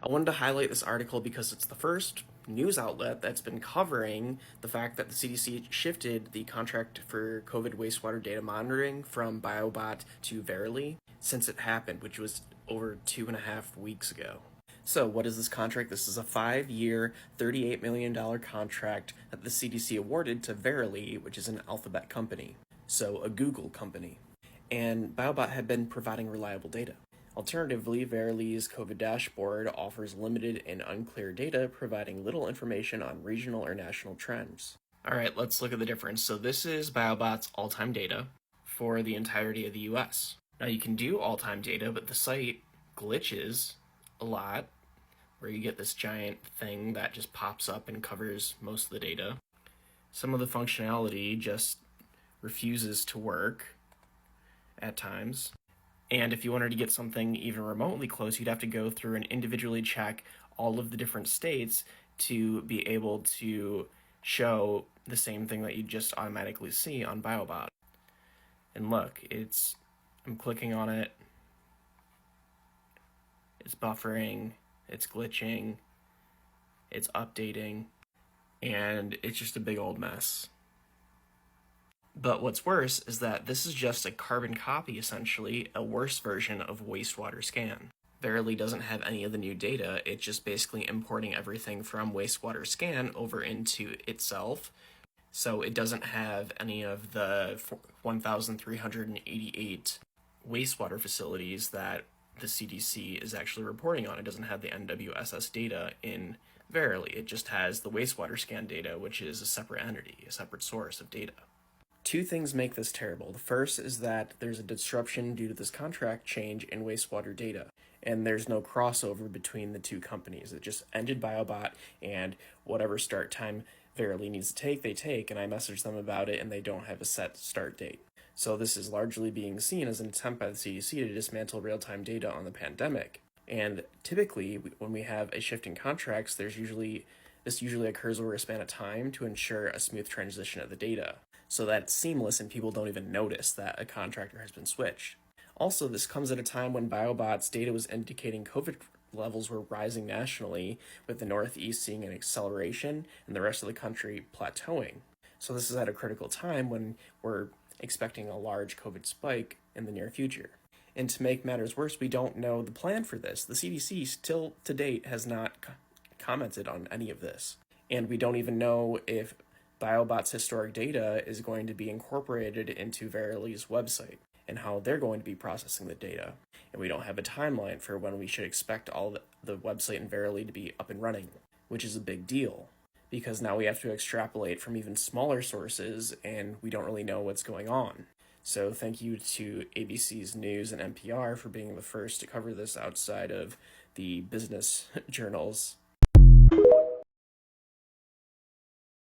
I wanted to highlight this article because it's the first news outlet that's been covering the fact that the CDC shifted the contract for COVID wastewater data monitoring from Biobot to Verily since it happened, which was over 2.5 weeks ago. So, what is this contract? This is a 5-year, $38 million contract that the CDC awarded to Verily, which is an Alphabet company, so a Google company. And Biobot had been providing reliable data. Alternatively, Verily's COVID dashboard offers limited and unclear data, providing little information on regional or national trends. All right, let's look at the difference. So this is Biobot's all-time data for the entirety of the US. Now you can do all-time data, but the site glitches a lot, where you get this giant thing that just pops up and covers most of the data. Some of the functionality just refuses to work at times. And if you wanted to get something even remotely close, you'd have to go through and individually check all of the different states to be able to show the same thing that you just automatically see on Biobot. And look, I'm clicking on it, it's buffering, it's glitching, it's updating, and it's just a big old mess. But what's worse is that this is just a carbon copy, essentially, a worse version of Wastewater Scan. Verily doesn't have any of the new data, it's just basically importing everything from Wastewater Scan over into itself. So it doesn't have any of the 1,388 wastewater facilities that the CDC is actually reporting on. It doesn't have the NWSS data in Verily. It just has the Wastewater Scan data, which is a separate entity, a separate source of data. Two things make this terrible. The first is that there's a disruption due to this contract change in wastewater data, and there's no crossover between the two companies. It just ended Biobot, and whatever start time Verily needs to take, they take, and I messaged them about it, and they don't have a set start date. So this is largely being seen as an attempt by the CDC to dismantle real-time data on the pandemic. And typically, when we have a shift in contracts, this usually occurs over a span of time to ensure a smooth transition of the data, so that it's seamless and people don't even notice that a contractor has been switched. Also, this comes at a time when Biobot's data was indicating COVID levels were rising nationally, with the Northeast seeing an acceleration and the rest of the country plateauing. So this is at a critical time when we're expecting a large COVID spike in the near future. And to make matters worse, we don't know the plan for this. The CDC still to date has not commented on any of this. And we don't even know if Biobot's historic data is going to be incorporated into Verily's website and how they're going to be processing the data. And we don't have a timeline for when we should expect all the website and Verily to be up and running, which is a big deal, because now we have to extrapolate from even smaller sources and we don't really know what's going on. So thank you to ABC's News and NPR for being the first to cover this outside of the business journals.